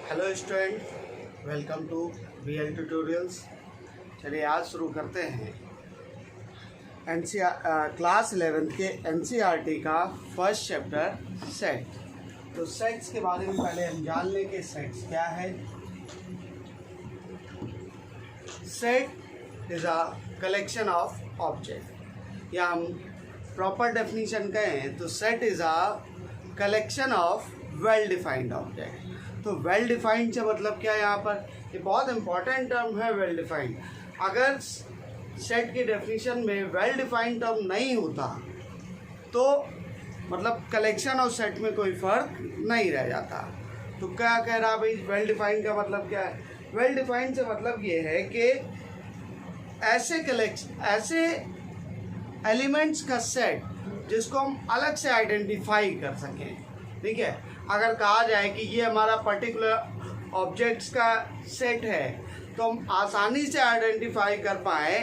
Hello student, welcome to VL tutorials. चलिए आज शुरू करते हैं क्लास 11 के NCERT का फर्स्ट चैप्टर सेट। तो सेट्स के बारे में पहले हम जान लें कि सेट्स क्या है। Set is a collection of object, या हम प्रॉपर डेफिनेशन कहें तो set is a collection of well defined object. तो वेल डिफाइंड से मतलब क्या है, यहाँ पर ये बहुत इंपॉर्टेंट टर्म है वेल डिफाइंड। अगर सेट की डेफिनेशन में वेल डिफाइंड टर्म नहीं होता तो मतलब कलेक्शन और सेट में कोई फ़र्क नहीं रह जाता। तो क्या कह रहा भाई, वेल डिफाइंड का मतलब क्या है? वेल डिफाइंड से मतलब ये है कि ऐसे एलिमेंट्स का सेट जिसको हम अलग से आइडेंटिफाई कर सकें। ठीक है, अगर कहा जाए कि ये हमारा पर्टिकुलर ऑब्जेक्ट्स का सेट है तो हम आसानी से आइडेंटिफाई कर पाएँ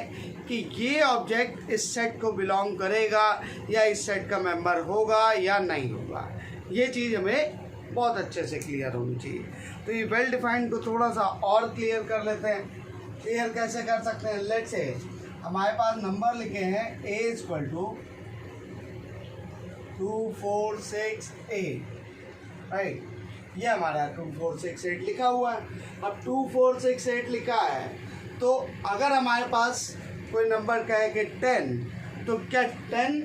कि ये ऑब्जेक्ट इस सेट को बिलोंग करेगा या इस सेट का मेंबर होगा या नहीं होगा। ये चीज़ हमें बहुत अच्छे से क्लियर होनी चाहिए। तो ये वेल डिफाइंड को थोड़ा सा और क्लियर कर लेते हैं। क्लियर कैसे कर सकते हैं? लेट्स से हमारे पास नंबर लिखे हैं A = 2 4 6 8, राइट। ये हमारा 2 4 6 8 लिखा हुआ है। अब 2 4 6 8 लिखा है तो अगर हमारे पास कोई नंबर कहे कि 10, तो क्या 10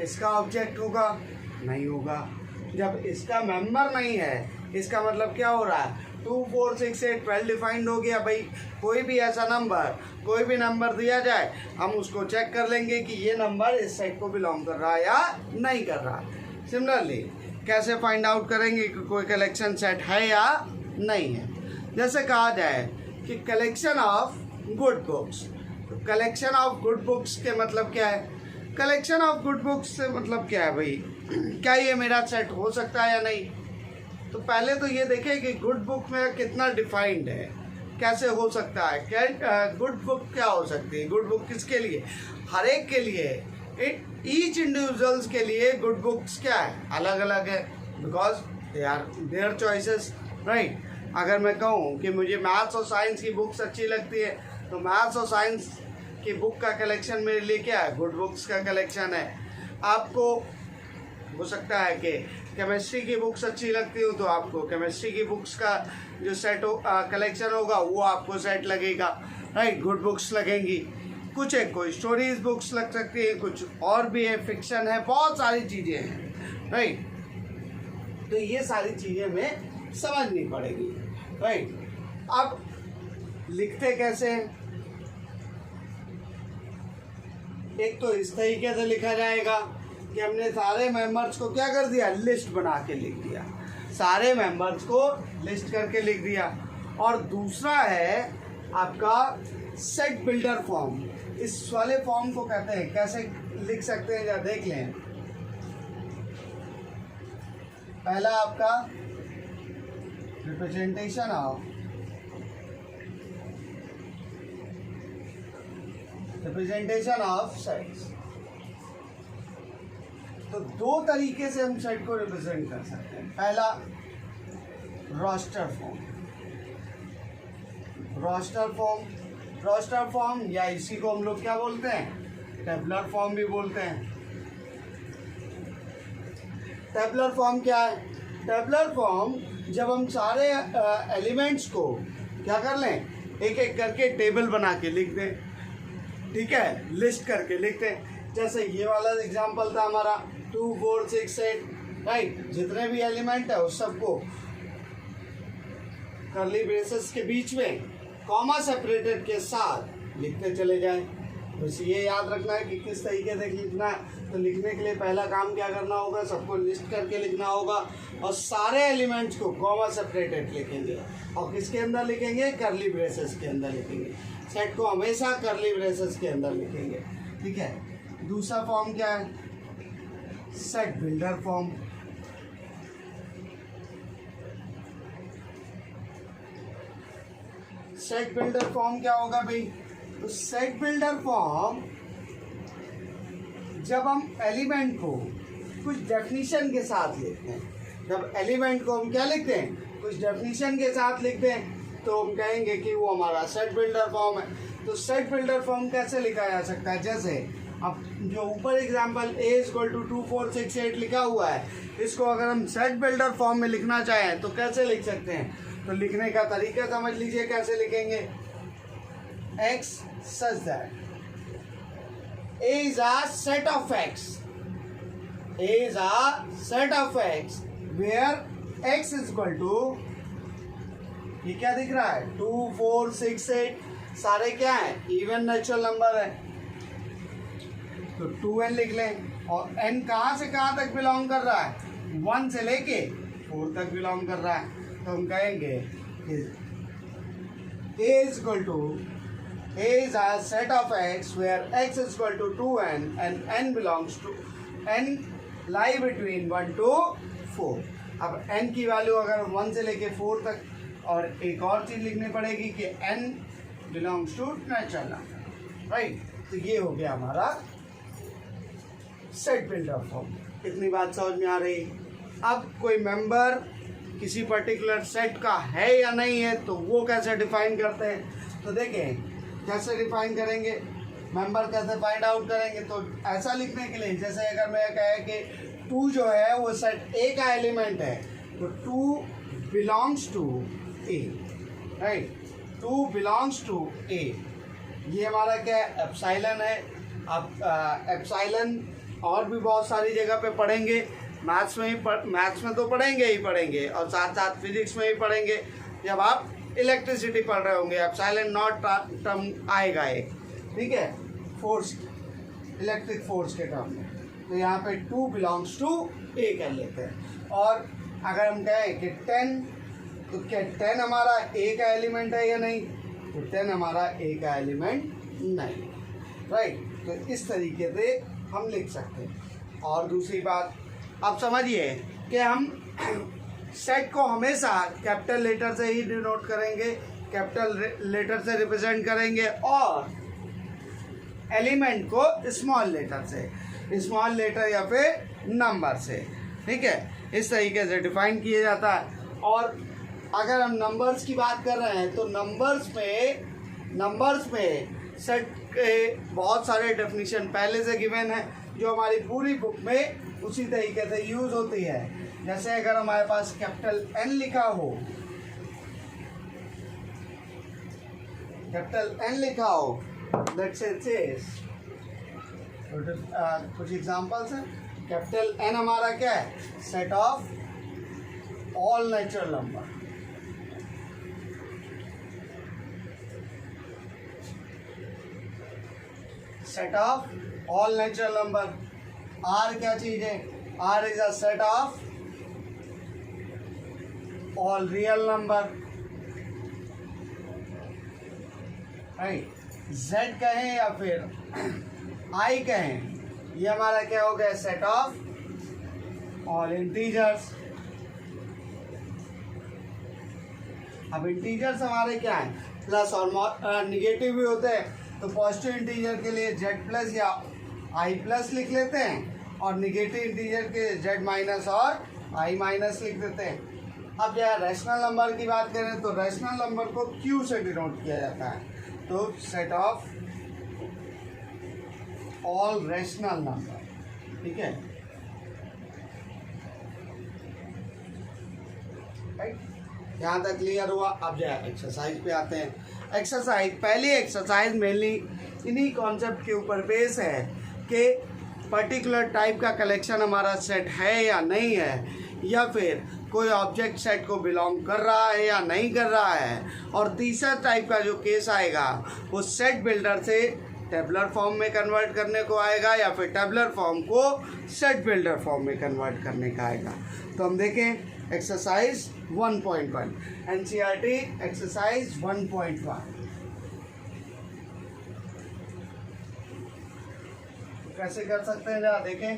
इसका ऑब्जेक्ट होगा? नहीं होगा। जब इसका मेंबर नहीं है, इसका मतलब क्या हो रहा है? 2 4 6 8 वेल डिफाइंड हो गया भाई। कोई भी ऐसा नंबर, कोई भी नंबर दिया जाए, हम उसको चेक कर लेंगे कि ये नंबर इस सेट को बिलोंग कर रहा है या नहीं कर रहा। सिमिलरली कैसे फाइंड आउट करेंगे कि कोई कलेक्शन सेट है या नहीं है? जैसे कहा जाए कि कलेक्शन ऑफ गुड बुक्स। तो कलेक्शन ऑफ गुड बुक्स के मतलब क्या है? कलेक्शन ऑफ गुड बुक्स से मतलब क्या है भाई? क्या ये मेरा सेट हो सकता है या नहीं? तो पहले तो ये देखें कि गुड बुक में कितना डिफाइंड है, कैसे हो सकता है। क्या गुड बुक क्या हो सकती है? गुड बुक किसके लिए? हर एक के लिए, ईच इंडिविजुअल्स के लिए गुड बुक्स क्या है? अलग अलग है, because they are there choices, right. अगर मैं कहूँ कि मुझे मैथ्स और साइंस की बुक्स अच्छी लगती है तो मैथ्स और साइंस की बुक का कलेक्शन मेरे लिए क्या है? गुड बुक्स का कलेक्शन है। आपको हो सकता है कि केमिस्ट्री की बुक्स अच्छी लगती हो तो आपको केमिस्ट्री की बुक्स का जो सेट कलेक्शन होगा वो आपको सेट लगेगा, राइट। गुड बुक्स लगेंगी। कुछ एक कोई स्टोरीज बुक्स लग सकती है, कुछ और भी है, फिक्शन है, बहुत सारी चीज़ें हैं, राइट। तो ये सारी चीज़ें हमें समझनी पड़ेगी, राइट। अब लिखते कैसे हैं? एक तो इस तरीके से लिखा जाएगा कि हमने सारे मेंबर्स को क्या कर दिया? लिस्ट बना के लिख दिया। सारे मेंबर्स को लिस्ट करके लिख दिया। और दूसरा है आपका सेट बिल्डर फॉर्म। इस वाले फॉर्म को कहते हैं, कैसे लिख सकते हैं या देख लें। पहला आपका रिप्रेजेंटेशन ऑफ सेट्स। तो दो तरीके से हम सेट को रिप्रेजेंट कर सकते हैं। पहला रोस्टर फॉर्म या इसी को हम लोग क्या बोलते हैं? टेबुलर फॉर्म भी बोलते हैं। टेबुलर फॉर्म क्या है? टेबुलर फॉर्म जब हम सारे एलिमेंट्स को क्या कर लें, एक एक करके टेबल बना के लिख दें, ठीक है, लिस्ट करके लिख दें। जैसे ये वाला एग्जांपल था हमारा 2 4 6 8, राइट। जितने भी एलिमेंट है उस सबको कर्ली ब्रेसेस के बीच में कॉमा सेपरेटेड के साथ लिखते चले जाएं। बस ये याद रखना है कि किस तरीके से लिखना है। तो लिखने के लिए पहला काम क्या करना होगा? सबको लिस्ट करके लिखना होगा और सारे एलिमेंट्स को कॉमा सेपरेटेड लिखेंगे। और किसके अंदर लिखेंगे? कर्ली ब्रेसेस के अंदर लिखेंगे। सेट को हमेशा कर्ली ब्रेसेस के अंदर लिखेंगे, ठीक है। दूसरा फॉर्म क्या है? Set builder form. Set builder form क्या होगा भाई? तो सेट बिल्डर फॉर्म जब हम एलिमेंट को कुछ डेफिनेशन के साथ लिखते हैं, जब एलिमेंट को हम क्या लिखते हैं? कुछ डेफिनेशन के साथ लिख दें तो हम कहेंगे कि वो हमारा सेट बिल्डर फॉर्म है। तो सेट बिल्डर फॉर्म कैसे लिखा जा सकता है, जैसे अब जो ऊपर एग्जांपल a इक्वल टू 2 4 6 8 लिखा हुआ है, इसको अगर हम सेट बिल्डर फॉर्म में लिखना चाहें तो कैसे लिख सकते हैं। तो लिखने का तरीका समझ लीजिए कैसे लिखेंगे। x such that a is a set of x, a is a set of x where x is equal to, ये क्या दिख रहा है 2 4 6 8 सारे क्या है इवन नेचुरल नंबर है, तो 2n लिख लें। और n कहाँ से कहाँ तक बिलोंग कर रहा है, 1 से लेके 4 तक बिलोंग कर रहा है। तो हम कहेंगे a is equal to, a is a set of x where x is equal to 2n and n belongs to, n lie between 1 to 4। अब n की वैल्यू अगर 1 से लेके 4 तक, और एक और चीज़ लिखनी पड़ेगी कि n belongs to natural number, right. तो ये हो गया हमारा सेट बिल्डर फॉर्म। इतनी बात समझ में आ रही। अब कोई मेंबर किसी पर्टिकुलर सेट का है या नहीं है तो वो कैसे डिफाइन करते हैं। तो देखें कैसे डिफाइन करेंगे, मेंबर कैसे फाइंड आउट करेंगे। तो ऐसा लिखने के लिए जैसे अगर मैं कहे कि 2 जो है वो सेट ए का एलिमेंट है, तो 2 belongs to A, right, 2 belongs to A. ये हमारा क्या है एप्सिलॉन है। अब एप्सिलॉन और भी बहुत सारी जगह पे पढ़ेंगे, मैथ्स में तो पढ़ेंगे ही पढ़ेंगे, और साथ साथ फिजिक्स में भी पढ़ेंगे जब आप इलेक्ट्रिसिटी पढ़ रहे होंगे। एप्सिलॉन नॉट टर्म आएगा एक, ठीक है, फोर्स, इलेक्ट्रिक फोर्स के टर्म में। तो यहाँ पे 2 बिलोंग्स टू ए कर लेते हैं। और अगर हम कहें कि 10, तो क्या 10 हमारा ए का एलिमेंट है या नहीं, तो 10 हमारा ए का एलिमेंट नहीं, राइट। तो इस तरीके से हम लिख सकते हैं। और दूसरी बात अब समझिए कि हम सेट को हमेशा कैपिटल लेटर से ही डिनोट करेंगे, कैपिटल लेटर से रिप्रेजेंट करेंगे, और एलिमेंट को स्मॉल लेटर से, स्मॉल लेटर या फिर नंबर से, ठीक है, इस तरीके से डिफाइन किया जाता है। और अगर हम नंबर्स की बात कर रहे हैं तो नंबर्स में सेट के बहुत सारे डेफिनेशन पहले से गिवन है जो हमारी पूरी बुक में उसी तरीके से यूज़ होती है। जैसे अगर हमारे पास कैपिटल N लिखा हो, लेट्स से कुछ एग्जांपल्स हैं। कैपिटल N हमारा क्या है, set of all natural number, set of all natural number. R क्या चीज है, R is a set of all real number, right. Z कहें या फिर I कहें, ये हमारा क्या हो गया, सेट ऑफ ऑल इंटीजर्स। अब इंटीजर्स हमारे क्या हैं, प्लस और निगेटिव भी होते हैं। तो पॉजिटिव इंटीजर के लिए z प्लस या i प्लस लिख लेते हैं, और निगेटिव इंटीजर के z माइनस और i माइनस लिख देते हैं। अब यहाँ रैशनल नंबर की बात करें तो रैशनल नंबर को q से डिनोट किया जाता है। तो set of all rational number, ठीक है, राइट। यहाँ तक क्लियर हुआ। अब जो है एक्सरसाइज पे आते हैं। एक्सरसाइज, पहली एक्सरसाइज मेनली इन्हीं कॉन्सेप्ट के ऊपर बेस है कि पर्टिकुलर टाइप का कलेक्शन हमारा सेट है या नहीं है, या फिर कोई ऑब्जेक्ट सेट को बिलोंग कर रहा है या नहीं कर रहा है। और तीसरा टाइप का जो केस आएगा वो सेट बिल्डर से टेबलर फॉर्म में कन्वर्ट करने को आएगा, या फिर टेबलर फॉर्म को सेट बिल्डर फॉर्म में कन्वर्ट करने का आएगा। तो हम देखें एक्सरसाइज 1.1, NCERT एक्सरसाइज 1.1 कैसे कर सकते हैं, जरा देखें।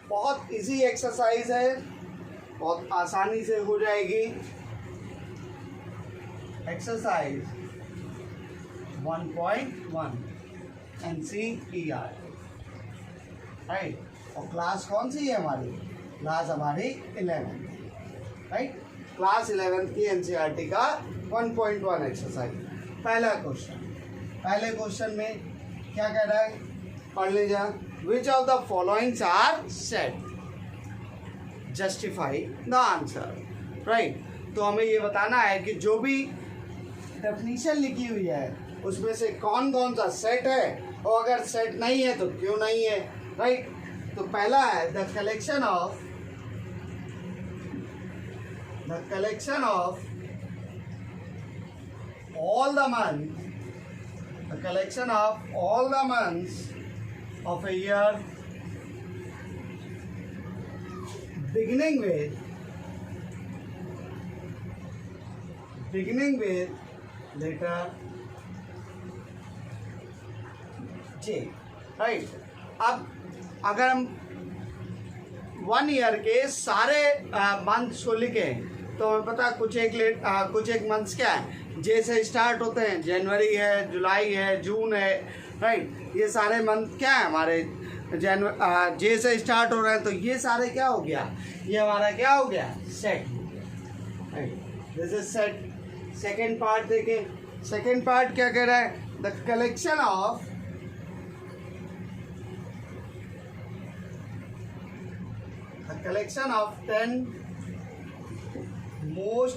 बहुत इजी एक्सरसाइज है, बहुत आसानी से हो जाएगी। Exercise 1.1 NCERT, right. और क्लास कौन सी है हमारी, क्लास हमारी 11 राइट। क्लास 11 की एनसीईआरटी का 1.1 एक्सरसाइज। पहला क्वेश्चन, पहले क्वेश्चन में क्या कह रहा है, पढ़ लीजिए। Which of the followings are set, justify the answer right. तो हमें ये बताना है कि जो भी डेफिनेशन लिखी हुई है उसमें से कौन कौन सा सेट है, और अगर सेट नहीं है तो क्यों नहीं है राइट। तो पहला है the collection of all the months of a year beginning with letter J right. अब अगर हम 1 ईयर के सारे मंथ्स को लिखें तो हमें पता कुछ एक मंथ्स क्या है, जे से स्टार्ट होते हैं। जनवरी है, जुलाई है, जून है राइट। ये सारे मंथ क्या है हमारे जे से स्टार्ट हो रहे हैं। तो ये सारे क्या हो गया, ये हमारा क्या हो गया, set right. This is set. Second part देखें, सेकेंड पार्ट क्या कह रहा है, the collection of 10 most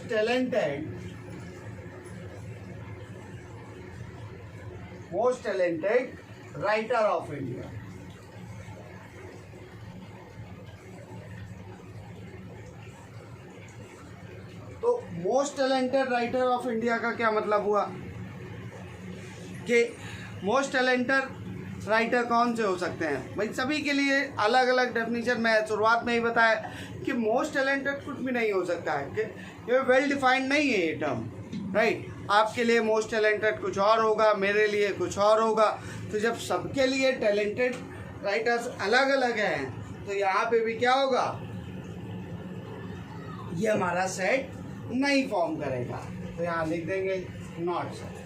talented writer of India। तो most talented writer of India का क्या मतलब हुआ कि मोस्ट टैलेंटेड राइटर कौन से हो सकते हैं भाई, सभी के लिए अलग अलग डेफिनेशन। मैं शुरुआत में ही बताया कि मोस्ट टैलेंटेड कुछ भी नहीं हो सकता है, कि ये वेल डिफाइंड नहीं है ये टर्म राइट। आपके लिए मोस्ट टैलेंटेड कुछ और होगा, मेरे लिए कुछ और होगा। तो जब सबके लिए टैलेंटेड राइटर्स अलग अलग हैं तो यहाँ पे भी क्या होगा, ये हमारा सेट नहीं फॉर्म करेगा। तो यहाँ लिख देंगे नॉट सेट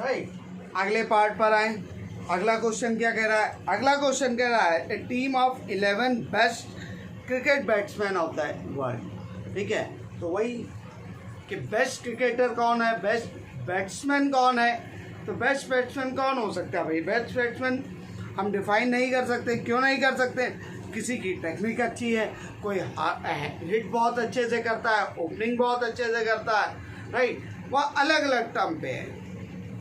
राइट। अगले पार्ट पर आए। अगला क्वेश्चन क्या कह रहा है, अगला क्वेश्चन कह रहा है a team of 11 best cricket batsman of the world. ठीक है, तो वही कि बेस्ट क्रिकेटर कौन है, बेस्ट बैट्समैन कौन है। तो बेस्ट बैट्समैन कौन हो सकता है भाई, बेस्ट बैट्समैन हम डिफाइन नहीं कर सकते। क्यों नहीं कर सकते, किसी की टेक्निक अच्छी है, कोई हिट बहुत अच्छे से करता है, ओपनिंग बहुत अच्छे से करता है राइट। वह अलग अलग टर्म पे है।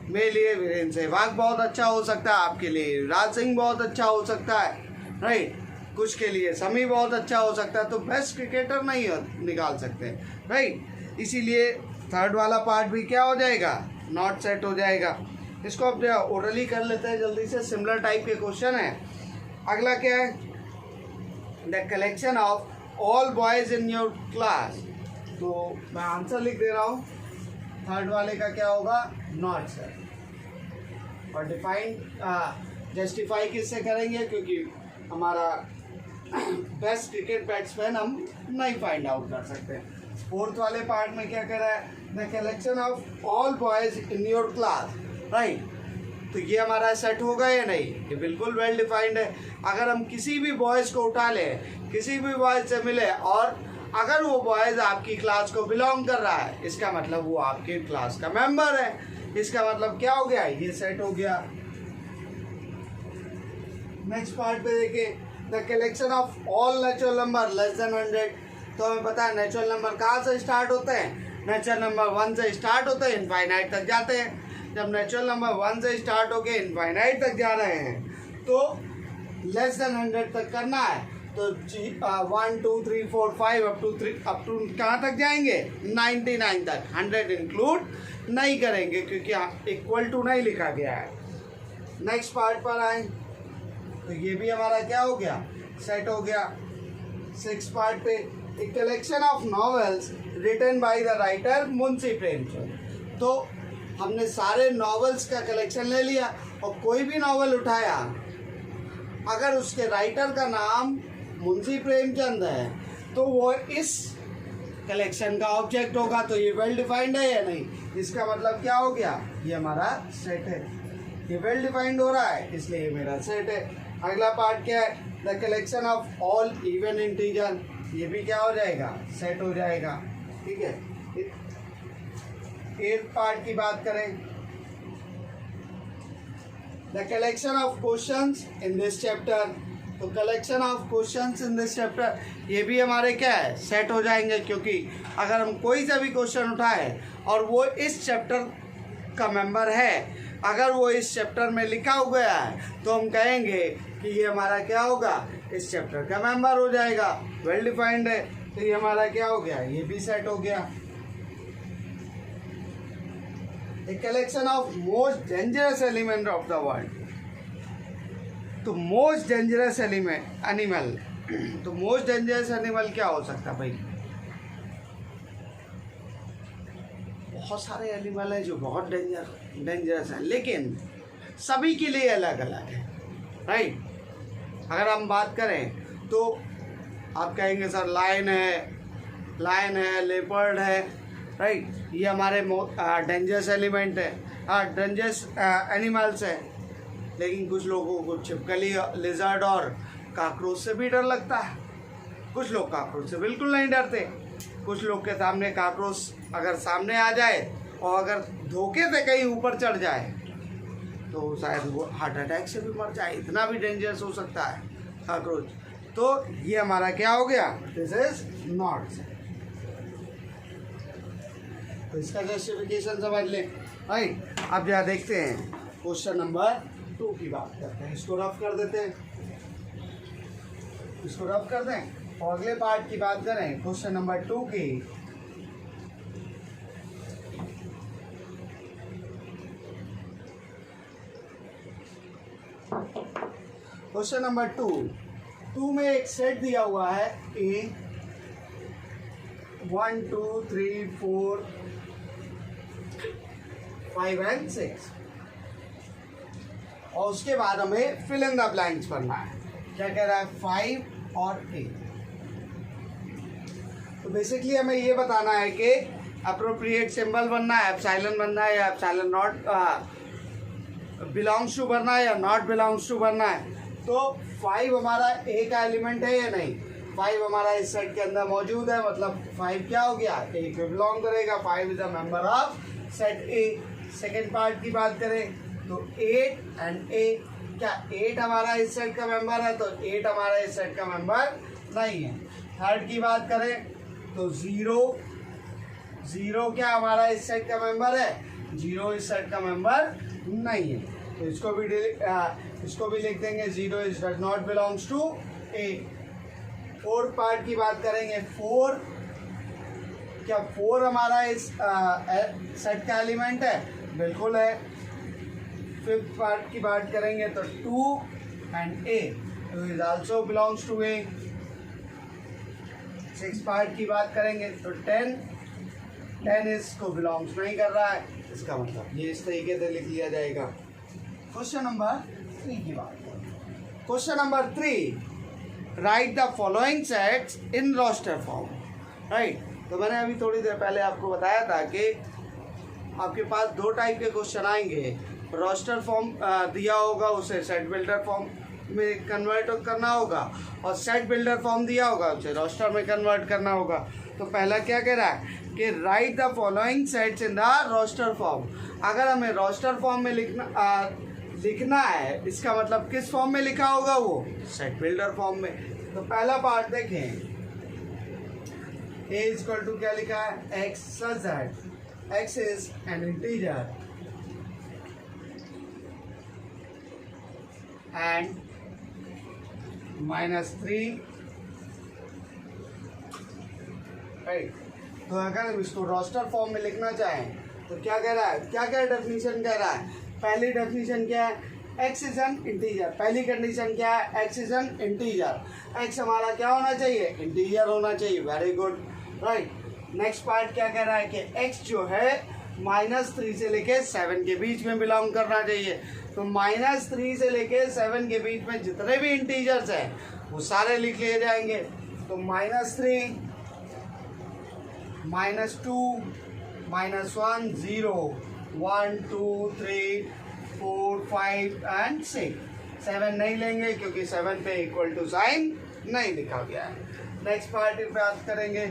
मेरे लिए वीरेंद्र सहवाग बहुत अच्छा हो सकता है, आपके लिए युवराज सिंह बहुत अच्छा हो सकता है राइट, कुछ के लिए समी बहुत अच्छा हो सकता है। तो बेस्ट क्रिकेटर नहीं निकाल सकते राइट। इसीलिए थर्ड वाला पार्ट भी क्या हो जाएगा, नॉट सेट हो जाएगा। इसको अब ओरली कर लेते हैं जल्दी से, सिमिलर टाइप के क्वेश्चन है। अगला क्या है, the collection of all boys in your class. तो मैं आंसर लिख दे रहा हूँ, थर्ड वाले का क्या होगा, नॉट सेट। और डिफाइन जस्टिफाई किससे करेंगे, क्योंकि हमारा बेस्ट क्रिकेट बैट्समैन हम नहीं फाइंड आउट कर सकते। फोर्थ वाले पार्ट में क्या कह रहा है, the collection of all boys in your class right. तो ये हमारा सेट होगा या नहीं, ये बिल्कुल वेल डिफाइंड है। अगर हम किसी भी बॉयज़ को उठा लें, किसी भी बॉयज़ से मिले, और अगर वो बॉयज़ आपकी क्लास को बिलोंग कर रहा है, इसका मतलब वो आपके क्लास का मेंबर है। इसका मतलब क्या हो गया, ये सेट हो गया। नेक्स्ट पार्ट पे देखिए, the collection of all natural number less then 100। तो हमें पता है नेचुरल नंबर कहाँ से स्टार्ट होते हैं, नेचुरल नंबर 1 से स्टार्ट होते हैं, इनफाइनाइट तक जाते हैं। जब नेचुरल नंबर 1 से स्टार्ट होके इनफाइनाइट तक जा रहे हैं तो लेस देन 100 तक करना है। तो 1 2 3 4 5 अप टू कहाँ तक जाएंगे, 99 तक। 100 इंक्लूड नहीं करेंगे क्योंकि इक्वल टू नहीं लिखा गया है। नेक्स्ट पार्ट पर आए तो ये भी हमारा क्या हो गया, सेट हो गया। 6 पार्ट पे, a collection of novels written by the writer Munshi Premchand. तो हमने सारे नॉवेल्स का कलेक्शन ले लिया और कोई भी नॉवेल उठाया, अगर उसके राइटर का नाम मुंशी प्रेमचंद है तो वो इस कलेक्शन का ऑब्जेक्ट होगा। तो ये वेल डिफाइंड है या नहीं, इसका मतलब क्या हो गया, ये हमारा सेट है। ये वेल डिफाइंड हो रहा है इसलिए ये मेरा सेट है। अगला पार्ट क्या है, the collection of all even integer, ये भी क्या हो जाएगा, सेट हो जाएगा। ठीक है, 8th पार्ट की बात करें, the collection of questions in this chapter, तो collection of questions in this chapter ये भी हमारे क्या है, सेट हो जाएंगे, क्योंकि अगर हम कोई सा भी क्वेश्चन उठाए और वो इस चैप्टर का मेंबर है, अगर वो इस चैप्टर में लिखा हुआ है तो हम कहेंगे कि ये हमारा क्या होगा, इस चैप्टर का मेंबर हो जाएगा, वेल डिफाइंड है, तो ये हमारा क्या हो गया, ये भी सेट हो गया। A collection of most dangerous element of the world, तो मोस्ट डेंजरस एनिमल, तो मोस्ट डेंजरस एनिमल क्या हो सकता है भाई, बहुत सारे एनिमल हैं जो बहुत डेंजरस हैं, लेकिन सभी के लिए अलग अलग है, राइट। अगर हम बात करें तो आप कहेंगे सर लायन है, लेपर्ड है, राइट, ये हमारे डेंजरस एलिमेंट है, डेंजरस एनिमल्स है। लेकिन कुछ लोगों को छिपकली, लिजर्ड और काकरोच से भी डर लगता है, कुछ लोग काकरोच से बिल्कुल नहीं डरते, कुछ लोग के सामने काकरोच अगर सामने आ जाए और अगर धोखे से कहीं ऊपर चढ़ जाए तो शायद वो हार्ट अटैक से भी मर जाए, इतना भी डेंजरस हो सकता है काकरोच। तो ये हमारा क्या हो गया, दिस इज नॉट। तो इसका जस्टिफिकेशन समझ लें, राइट। अब जरा देखते हैं क्वेश्चन नंबर 2 की बात करते हैं, इसको रफ कर देते हैं, इसको रफ कर दें और अगले पार्ट की बात करें क्वेश्चन नंबर 2 की। क्वेश्चन नंबर 2 में एक सेट दिया हुआ है ए 1 2 3 4 5 एंड 6, और उसके बाद हमें फिल इन द ब्लैंक्स भरना है। क्या कह रहा है, 5 और 8। तो बेसिकली हमें ये बताना है कि अप्रोप्रिएट सिंबल बनना है, एप्सिलॉन बनना है या एप्सिलॉन नॉट बिलोंग्स टू बनना है या नॉट बिलोंग्स टू बनना है। तो 5 हमारा ए का एलिमेंट है या नहीं, 5 हमारा इस सेट के अंदर मौजूद है, मतलब 5 क्या हो गया, ए को बिलोंग करेगा, 5 is a member of set A. Second part की बात करें तो 8 एंड ए, क्या 8 हमारा इस सेट का मेंबर है, तो 8 हमारा इस सेट का मेंबर नहीं है। थर्ड की बात करें तो 0 क्या हमारा इस सेट का मेंबर है, 0 इस सेट का मेंबर नहीं है, तो इसको भी लिख देंगे 0 is does not belongs to A. Fourth part की बात करेंगे 4, क्या 4 हमारा इस सेट का एलिमेंट है, बिल्कुल है। फिफ्थ पार्ट की बात करेंगे तो 2 एंड ए, तो is also belongs to A. Six part की बात करेंगे तो 10 इसको बिलोंग्स नहीं कर रहा है, इसका मतलब ये इस तरीके से लिख लिया जाएगा। क्वेश्चन नंबर 3 की बात करें। Question number 3, write the following sets in roster form, right. तो मैंने अभी थोड़ी देर पहले आपको बताया था कि आपके पास 2 टाइप के क्वेश्चन आएंगे, रोस्टर फॉर्म दिया होगा, उसे सेट बिल्डर फॉर्म में कन्वर्ट करना होगा, और सेट बिल्डर फॉर्म दिया होगा, उसे रोस्टर में कन्वर्ट करना होगा। तो पहला क्या कह रहा है कि write the following sets in the roster form. अगर हमें रोस्टर फॉर्म में लिखना है, इसका मतलब किस फॉर्म में लिखा होगा, वो सेट बिल्डर फॉर्म में। तो पहला पार्ट देखें, a इक्वल टू क्या लिखा है, x such that x is an integer and -3, right. तो अगर हम इसको रोस्टर फॉर्म में लिखना चाहें तो क्या कह रहा है, क्या डेफिनेशन कह रहा है। पहली डेफिनेशन क्या है, x इज एन इंटीजर। पहली कंडीशन क्या है, x is an integer, x हमारा क्या होना चाहिए, इंटीजर होना चाहिए, very good, right. Next part क्या कह रहा है कि x जो है -3 से लेके 7 के बीच में बिलोंग करना चाहिए। तो -3 से लेके 7 के बीच में जितने भी इंटीजर्स हैं वो सारे लिख लिए जाएंगे। तो -3, -2, -1, 0, 1 2 3 4 5 एंड 6। 7 नहीं लेंगे क्योंकि 7 पे इक्वल टू साइन नहीं लिखा गया है। नेक्स्ट पार्ट पे बात करेंगे।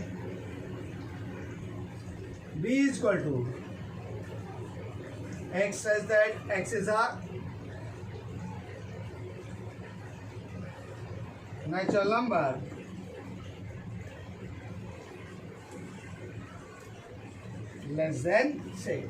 b is equal to x says that x is a natural number less than 6।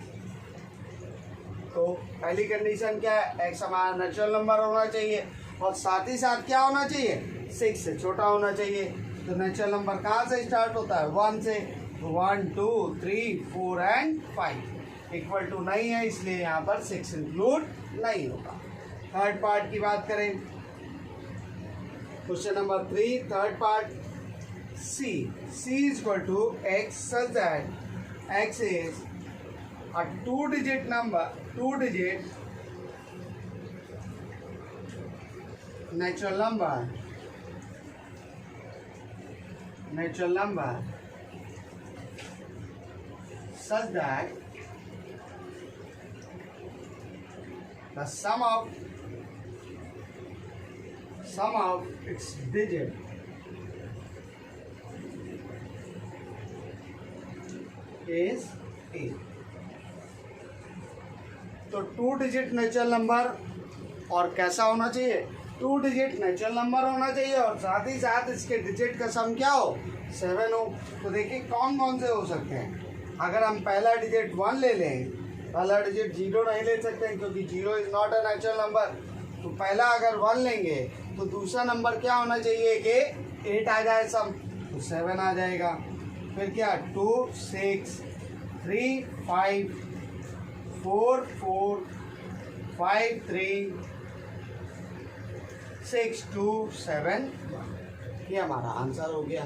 तो पहली कंडीशन क्या है, x हमारा नेचुरल नंबर होना चाहिए और साथ ही साथ क्या होना चाहिए, 6 से छोटा होना चाहिए। तो नेचुरल नंबर कहाँ से स्टार्ट होता है, 1 से। 1 2 3 4 एंड 5 इक्वल टू नहीं है, इसलिए यहाँ पर 6 इंक्लूड नहीं होगा। थर्ड पार्ट की बात करें, question number 3 third part, c is equal to x such that x is a two-digit number, two-digit natural number such that the sum of its digit is 8। तो 2 डिजिट नेचुरल नंबर और कैसा होना चाहिए, 2 digit natural number होना चाहिए और साथ ही साथ इसके डिजिट का सम क्या हो, 7 हो। तो देखिए कौन कौन से हो सकते हैं। अगर हम पहला डिजिट 1 ले लें, पहला डिजिट 0 नहीं ले सकते हैं क्योंकि 0 is not a natural number. तो पहला अगर 1 लेंगे तो दूसरा नंबर क्या होना चाहिए कि 8 आ जाए सम, तो 7 आ जाएगा। फिर क्या, 2 6 3 5 4 4 5 3 6 2 7 1। ये हमारा आंसर हो गया,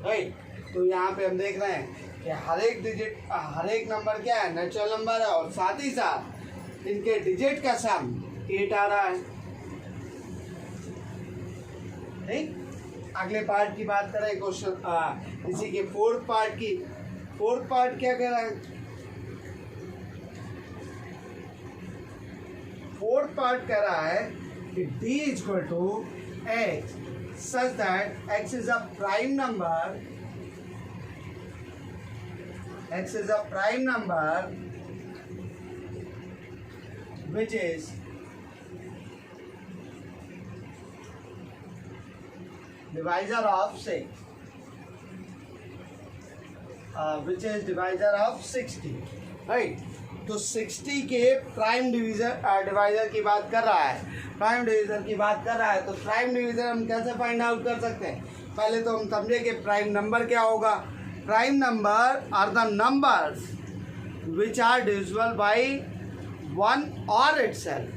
राइट। तो यहाँ पे हम देख रहे हैं कि हर एक नंबर क्या है, नेचुरल नंबर है और साथ ही साथ इनके डिजिट का सम 8 आ रहा है, ठीक। अगले पार्ट की बात करें, क्वेश्चन इसी के फोर्थ पार्ट की। फोर्थ पार्ट क्या कह रहा है, फोर्थ पार्ट कह रहा है कि d is equal to x such that x is a prime number, x is a prime number which is divisor of 6, which is divisor of 60, right। तो 60 के प्राइम डिवाइजर की बात कर रहा है, प्राइम डिवीजर की बात कर रहा है। तो प्राइम डिवीजर हम कैसे फाइंड आउट कर सकते हैं, पहले तो हम समझे कि प्राइम नंबर क्या होगा। Prime number are the numbers which are divisible by 1 और इटसेल्फ,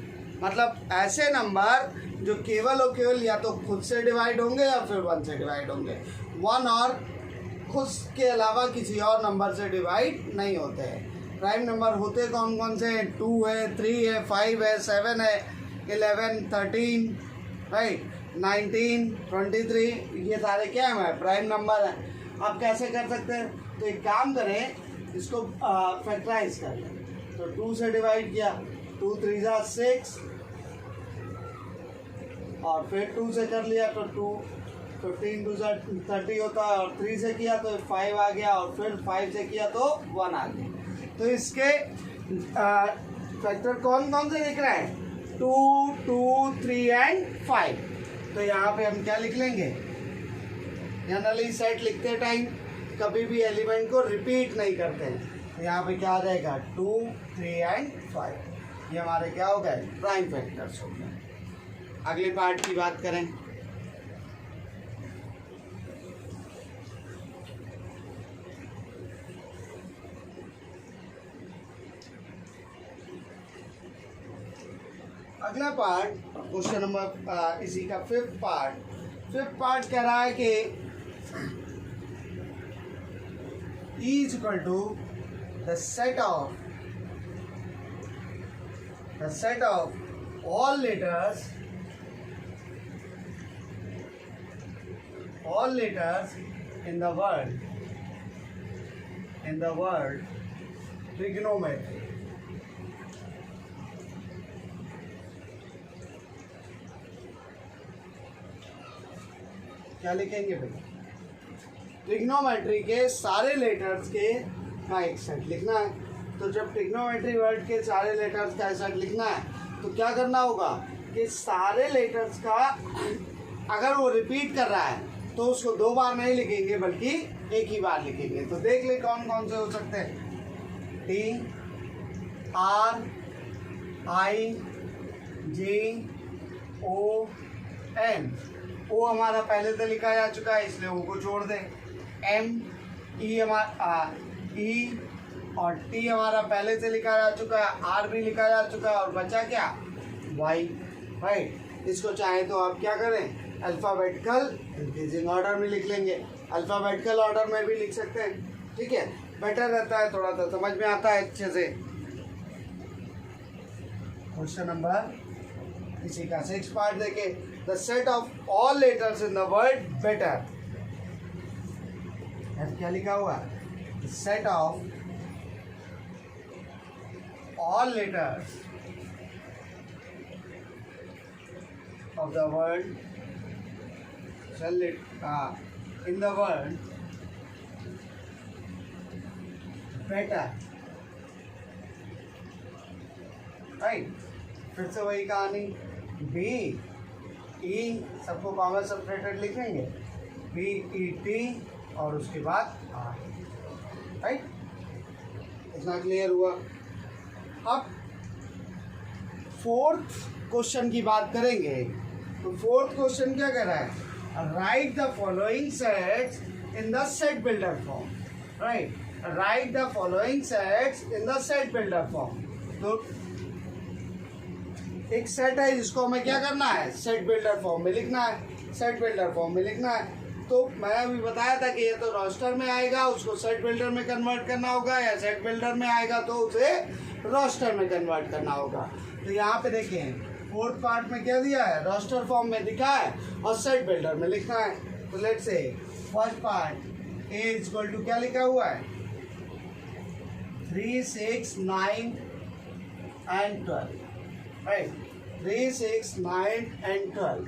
मतलब ऐसे नंबर जो केवल और केवल या तो खुद से डिवाइड होंगे या फिर 1 से डिवाइड होंगे। 1 और खुद के अलावा किसी और नंबर से डिवाइड नहीं होते हैं। प्राइम नंबर होते कौन कौन से हैं, 2 है, 3 है, 5 है, 7 है, 11 13, राइट, 19 23, ये सारे क्या है, प्राइम नंबर हैं। आप कैसे कर सकते हैं, तो एक काम करें, इसको फैक्टराइज कर लें। तो 2 से डिवाइड किया, 2 3 6 और फिर 2 से कर लिया तो 2 15 2 30 होता है और 3 से किया तो 5 आ गया और फिर 5 से किया तो 1 आ गया। तो इसके फैक्टर कौन कौन से लिख रहे हैं, 2 2 3 एंड 5। तो यहाँ पे हम क्या लिख लेंगे, जनरली सेट लिखते टाइम कभी भी एलिमेंट को रिपीट नहीं करते हैं। तो यहाँ पे क्या आ जाएगा, 2 3 एंड 5। ये हमारे क्या हो गए, प्राइम फैक्टर्स हो गए। अगले पार्ट की बात करें, अगला पार्ट क्वेश्चन नंबर इसी का फिफ्थ पार्ट कह रहा है कि E is equal to the set of all letters in the world trigonometry, क्या लिखेंगे भाई? ट्रिग्नोमेट्री के सारे लेटर्स के का एक सेट लिखना है। तो जब ट्रिग्नोमेट्री वर्ड के सारे लेटर्स का एक सेट लिखना है तो क्या करना होगा कि सारे लेटर्स का अगर वो रिपीट कर रहा है तो उसको 2 बार नहीं लिखेंगे बल्कि एक ही बार लिखेंगे। तो देख ले कौन कौन से हो सकते हैं। T R I J O N। ओ हमारा पहले से लिखा जा चुका है इसलिए वो को छोड़ दें। M E हमारा E और T हमारा पहले से लिखा जा चुका है, R भी लिखा जा चुका है और बचा क्या? Y, right. इसको चाहे तो आप क्या करें, अल्फ़ाबेटिकल इंक्रीजिंग ऑर्डर में लिख लेंगे, अल्फ़ाबेटिकल ऑर्डर में भी लिख सकते हैं, ठीक है, बेटर रहता है, थोड़ा सा समझ में आता है अच्छे से। क्वेश्चन नंबर इसी का 6 पार्ट देखें। The set of all letters in the word better. क्या लिखा हुआ है? The set of all letters of the word in the word better, right? फिर से वही कहानी, B E सबको कॉमन सेपरेटेड लिखेंगे, B E T और उसके बाद R, राइट? इतना क्लियर हुआ। अब 4th क्वेश्चन की बात करेंगे। तो 4th क्वेश्चन क्या कह रहा है? Right the following sets in the set builder form, right? Right the following sets in the set builder form. तो एक सेट है जिसको हमें क्या करना है? सेट बिल्डर फॉर्म में लिखना है, सेट बिल्डर फॉर्म में लिखना है। तो मैं अभी बताया था कि ये तो रोस्टर में आएगा, उसको सेट बिल्डर में कन्वर्ट करना होगा, या सेट बिल्डर में आएगा तो उसे रोस्टर में कन्वर्ट करना होगा। तो यहाँ पे देखें 4th पार्ट में क्या दिया है? रोस्टर फॉर्म में दिखा है और सेट बिल्डर में लिखना है। तो let's say first part A is equal to क्या लिखा हुआ है? 3, 6, 9 and 12, राइट? 3, 6, 9 and 12,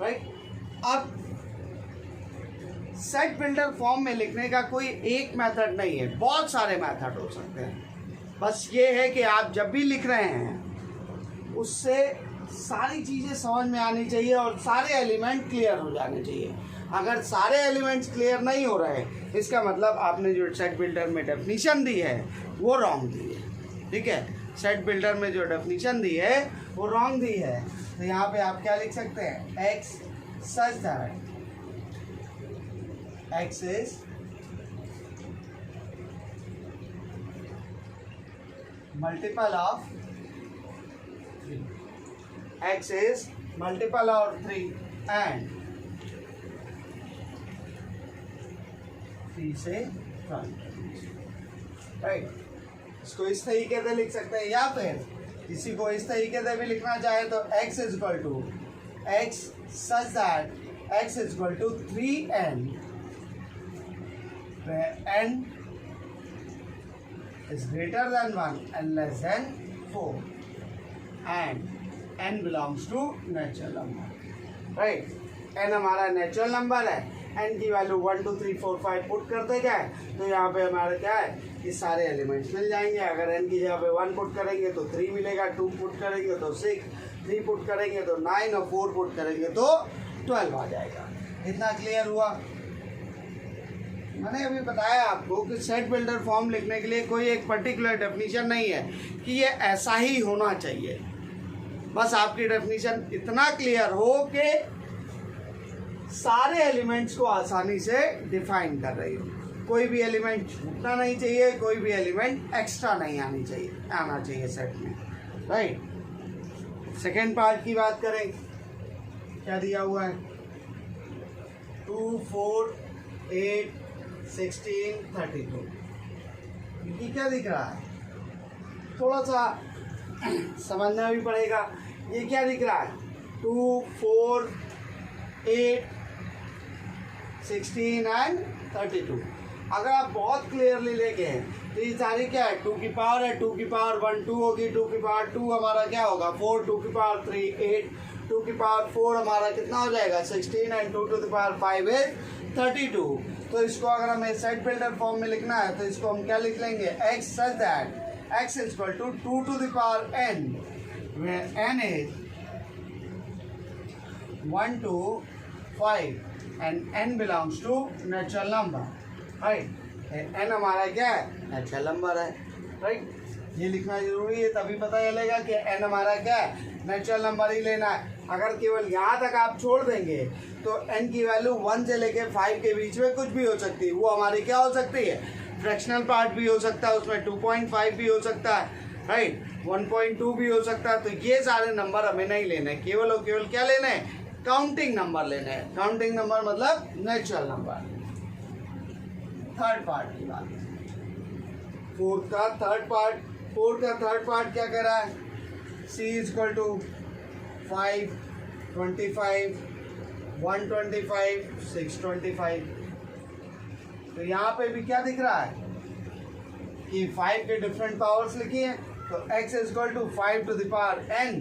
right? अब सेट बिल्डर फॉर्म में लिखने का कोई एक मेथड नहीं है, बहुत सारे मेथड हो सकते हैं। बस ये है कि आप जब भी लिख रहे हैं उससे सारी चीज़ें समझ में आनी चाहिए और सारे एलिमेंट क्लियर हो जाने चाहिए। अगर सारे एलिमेंट्स क्लियर नहीं हो रहे इसका मतलब आपने जो सेट बिल्डर में डेफिनीशन दी है वो रॉन्ग दी है, ठीक है? सेट बिल्डर में जो डेफिनीशन दी है वो रॉन्ग दी है। तो यहाँ पे आप क्या लिख सकते हैं? X such that x is multiple of 3, x is multiple of 3 and 3 से 12, राइट? इसको इस तरीके से लिख सकते हैं, या फिर किसी को इस तरीके से भी लिखना चाहे तो x is equal to x such that x is equal to 3n, where n is greater than 1 and less than 4 and n belongs to natural number, right? n हमारा नेचुरल नंबर है, n की value 1 2 3 4 5 put करते जाए तो यहाँ पे हमारा क्या है? ये सारे एलिमेंट्स मिल जाएंगे। अगर n की जगह पे 1 पुट करेंगे तो 3 मिलेगा, 2 पुट करेंगे तो 6, 3 पुट करेंगे तो 9 और 4 पुट करेंगे तो 12 आ जाएगा। इतना क्लियर हुआ? मैंने अभी बताया आपको कि सेट बिल्डर फॉर्म लिखने के लिए कोई एक पर्टिकुलर डेफिनेशन नहीं है कि ये ऐसा ही होना चाहिए। बस आपकी डेफिनेशन इतना क्लियर हो कि सारे एलिमेंट्स को आसानी से डिफाइन कर रही हो, कोई भी एलिमेंट छूटना नहीं चाहिए, कोई भी एलिमेंट एक्स्ट्रा नहीं आना चाहिए सेट में, राइट? सेकेंड पार्ट की बात करें, क्या दिया हुआ है? 2, 4, 8, 16, 32। ये क्या दिख रहा है? थोड़ा सा समझना भी पड़ेगा। ये क्या दिख रहा है? 2, 4, 8, 16 एंड 32। अगर आप बहुत क्लियरली लेके हैं तो ये सारी क्या है? 2 की पावर है, 2 की पावर 1 2 होगी, 2 की पावर 2 हमारा क्या होगा? 4, 2 की पावर 3 8, 2 की पावर 4 हमारा कितना हो जाएगा 16 and 2 to the power 5 is 32। तो इसको अगर हमें सेट बिल्डर फॉर्म में लिखना है तो इसको हम क्या लिख लेंगे x such that x is equal to 2 to the power n where n is 1 to 5 and n belongs to natural number, right? n हमारा क्या है नेचुरल नंबर है, राइट? ये लिखना जरूरी है, तभी पता चलेगा कि n हमारा क्या है नेचुरल नंबर ही लेना है। अगर केवल यहाँ तक आप छोड़ देंगे तो n की वैल्यू 1 से लेके 5 के बीच में कुछ भी हो सकती है। वो हमारी क्या हो सकती है फ्रैक्शनल पार्ट भी हो सकता है, उसमें 2.5 भी हो सकता है, राइट? 1.2 भी हो सकता है। तो ये सारे नंबर हमें नहीं लेने, केवल और केवल क्या लेना है काउंटिंग नंबर लेने हैं। काउंटिंग नंबर मतलब नेचुरल नंबर। थर्ड पार्ट की बात, फोर्थ का थर्ड पार्ट क्या कह रहा है c इज इक्वल टू 5, 25, 125, 625। तो यहाँ पे भी क्या दिख रहा है कि 5 के डिफरेंट पावर्स लिखी है। तो x is equal to 5 to the power n,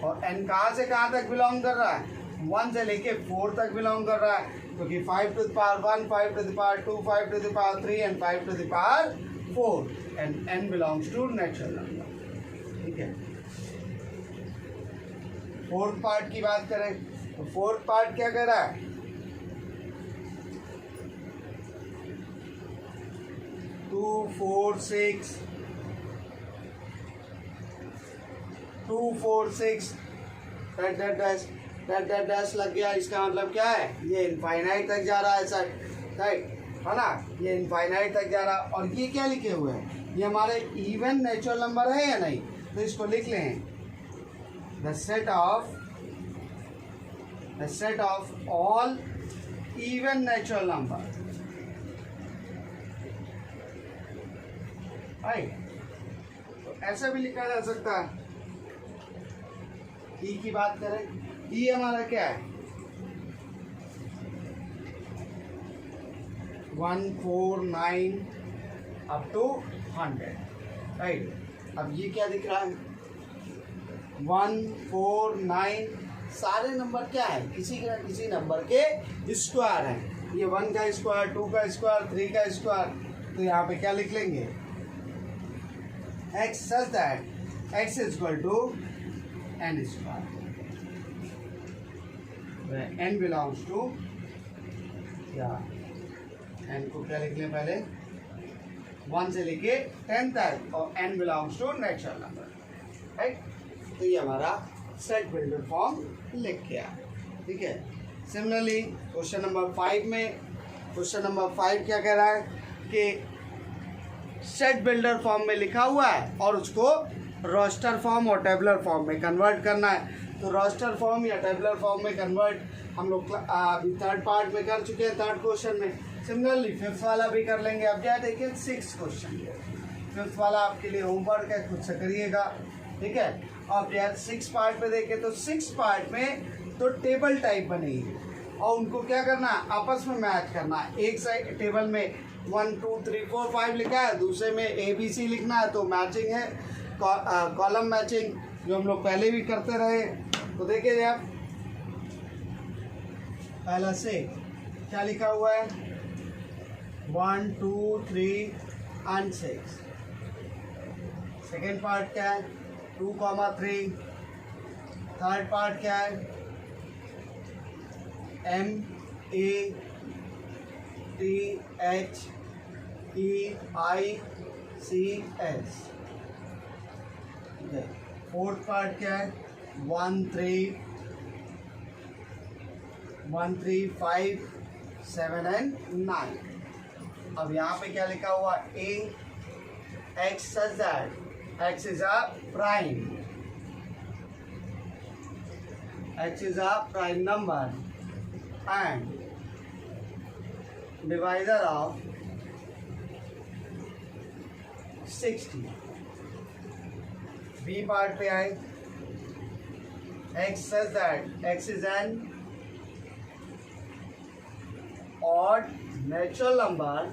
और n कहाँ से कहाँ तक बिलोंग कर रहा है 1 से लेके 4 तक बिलोंग कर रहा है, क्योंकि 5 to the power 1, 5 to the power 2, 5 to the power 3 and 5 to the power 4 and n belongs to natural number. ठीक है, फोर्थ पार्ट की बात करें तो फोर्थ पार्ट क्या कह रहा है 2, 4, 6 2, 4, 6 डैश लग गया। इसका मतलब क्या है ये इनफाइनाइट तक जा रहा है सर, राइट है ना? ये इनफाइनाइट तक जा रहा है। और ये क्या लिखे हुए हैं ये हमारे इवन नेचुरल नंबर है या नहीं? तो इसको लिख लें the set of all even natural number, right? तो ऐसा भी लिखा जा सकता है। e की बात करें, e हमारा क्या है 1, 4, 9 अप टू 100, राइट? अब ये क्या दिख रहा है 1, 4, 9 सारे नंबर क्या है किसी नंबर के स्क्वायर हैं। ये 1 का स्क्वायर, 2 का स्क्वायर, 3 का स्क्वायर। तो यहाँ पे क्या लिख लेंगे x such that x is equal to n square, where n belongs to क्या n को क्या लिख लें पहले 1 से लेके 10 तक, और n belongs to natural number, right? तो ये हमारा सेट बिल्डर फॉर्म लिख गया। ठीक है, सिमिलरली क्वेश्चन नंबर 5 क्या कह रहा है कि सेट बिल्डर फॉर्म में लिखा हुआ है और उसको रोस्टर फॉर्म और टेबलर फॉर्म में कन्वर्ट करना है। तो रोस्टर फॉर्म या टेबलर फॉर्म में कन्वर्ट हम लोग अभी थर्ड पार्ट में कर चुके हैं, थर्ड क्वेश्चन में। सिमिलरली फिफ्थ वाला भी कर लेंगे। अब क्या देखिए 6 क्वेश्चन, फिफ्थ वाला आपके लिए होमवर्क है, खुद से करिएगा। ठीक है, अब यार 6 पार्ट में देखें तो 6 पार्ट में तो टेबल टाइप बनेगी और उनको क्या करना है आपस में मैच करना है। एक साइड टेबल में 1, 2, 3, 4, 5 लिखा है, दूसरे में ABC लिखना है, तो मैचिंग है, कॉलम मैचिंग जो हम लोग पहले भी करते रहे। तो देखिए आप पहला से क्या लिखा हुआ है 1, 2, 3 एंड 6। सेकेंड पार्ट क्या है 2, 3। थर्ड पार्ट क्या है MATHEICS। फोर्थ पार्ट क्या है 1, 3, 5, 7 एंड 9। अब यहाँ पे क्या लिखा हुआ A X such that X is a prime. X is a prime number and divisor of 60. B part पे आए X says that X is an odd natural number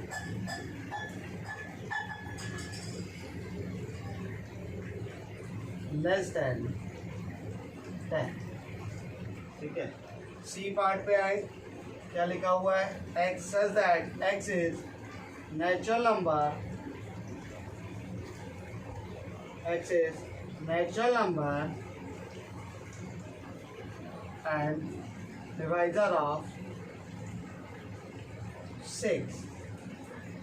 less than 10. ठीक है। सी पार्ट पे आए, क्या लिखा हुआ है, x such that x is natural number, x is natural number and divisor of 6।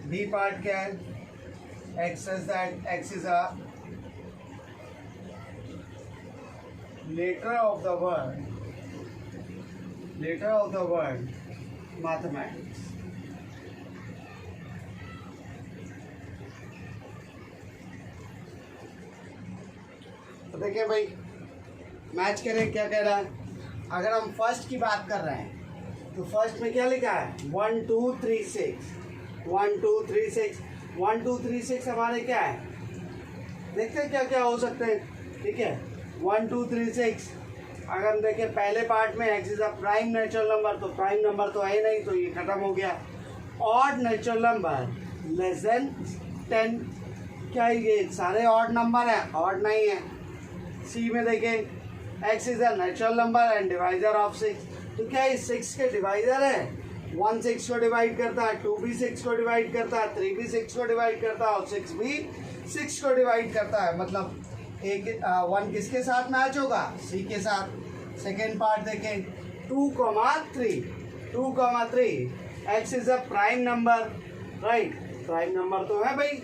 B part क्या है, x such that x is a letter of the word mathematics। तो देखिए भाई, मैच करें क्या कह रहा है। अगर हम फर्स्ट की बात कर रहे हैं तो फर्स्ट में क्या लिखा है, 1 2 3 6, 1 2 3 6, 1 2 3 6 हमारे क्या है, देखते हैं क्या क्या हो सकते हैं। ठीक है, 1 2 3 6 अगर हम देखें पहले पार्ट में x is a prime natural number, तो प्राइम नंबर तो है नहीं, तो ये खत्म हो गया। Odd natural number less than 10, क्या ये सारे ऑड नंबर हैं, ऑड नहीं है। सी में देखें x is a natural number and divisor of 6, तो क्या ये 6 के डिवाइजर है, 1 6 को डिवाइड करता है, 2 भी 6 को डिवाइड करता है, 3 भी 6 को डिवाइड करता है और 6 भी 6 को डिवाइड करता है। मतलब एक 1 किसके साथ मैच होगा, सी के साथ। सेकेंड पार्ट देखें 2 3 x is a prime number, right, prime number तो है भाई,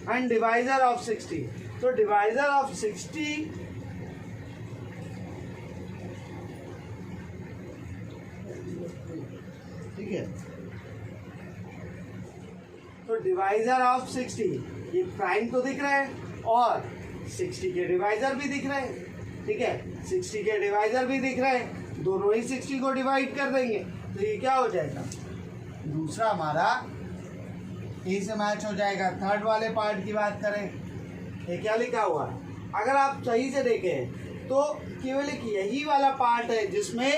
एंड डिवाइजर ऑफ 60, तो डिवाइजर ऑफ 60 ठीक है, तो डिवाइजर ऑफ 60 ये प्राइम तो दिख रहा है और 60 के डिवाइजर भी दिख रहे हैं। ठीक है, 60 के डिवाइजर भी दिख रहे हैं, दोनों ही 60 को डिवाइड कर देंगे, तो ये क्या हो जाएगा, दूसरा हमारा ए से मैच हो जाएगा। थर्ड वाले पार्ट की बात करें, ये क्या लिखा हुआ है, अगर आप सही से देखें तो केवल एक यही वाला पार्ट है जिसमें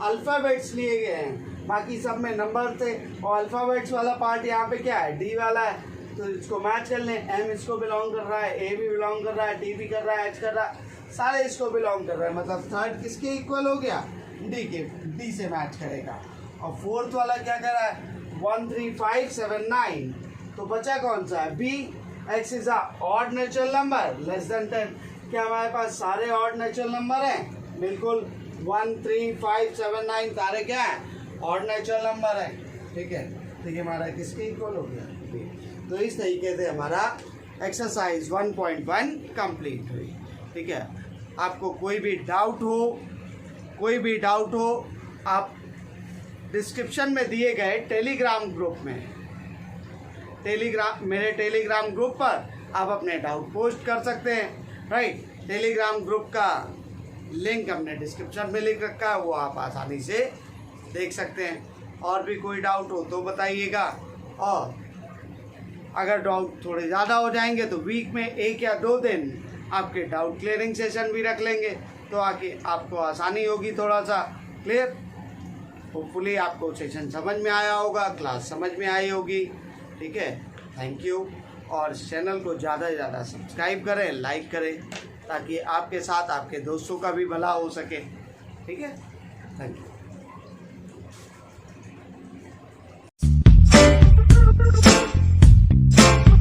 अल्फ़ाबेट्स लिए गए हैं, बाकी सब में नंबर थे, और अल्फ़ाबेट्स वाला पार्ट यहाँ पे क्या है, डी वाला है, तो इसको मैच कर लें। एम इसको बिलोंग कर रहा है, ए भी बिलोंग कर रहा है, डी भी कर रहा है, एच कर रहा है, सारे इसको बिलोंग कर रहे हैं, मतलब थर्ड किसके इक्वल हो गया, डी के, डी से मैच करेगा। और फोर्थ वाला क्या कर रहा है, 1 3 5 7 9, तो बचा कौन सा है, B, x is a odd natural number less than 10, क्या हमारे पास सारे ऑड नेचुरल नंबर हैं, बिल्कुल 1 3 5 7 9 सारे क्या है, ऑड नेचुरल नंबर है। ठीक है, तो ये हमारा किसके इक्वल हो गया, तो इस तरीके से हमारा एक्सरसाइज 1.1 कंप्लीट हुई। ठीक है, आपको कोई भी डाउट हो आप डिस्क्रिप्शन में दिए गए टेलीग्राम ग्रुप में, मेरे टेलीग्राम ग्रुप पर आप अपने डाउट पोस्ट कर सकते हैं, राइट। टेलीग्राम ग्रुप का लिंक हमने डिस्क्रिप्शन में लिख रखा है, वो आप आसानी से देख सकते हैं। और भी कोई डाउट हो तो बताइएगा, और अगर डाउट थोड़े ज़्यादा हो जाएंगे तो वीक में 1 या 2 दिन आपके डाउट क्लियरिंग सेशन भी रख लेंगे, तो आके आपको आसानी होगी थोड़ा सा क्लियर। होपफुली आपको सेशन समझ में आया होगा, क्लास समझ में आई होगी। ठीक है, थैंक यू। और चैनल को ज़्यादा से ज़्यादा सब्सक्राइब करें, लाइक करें, ताकि आपके साथ आपके दोस्तों का भी भला हो सके। ठीक है, थैंक यू।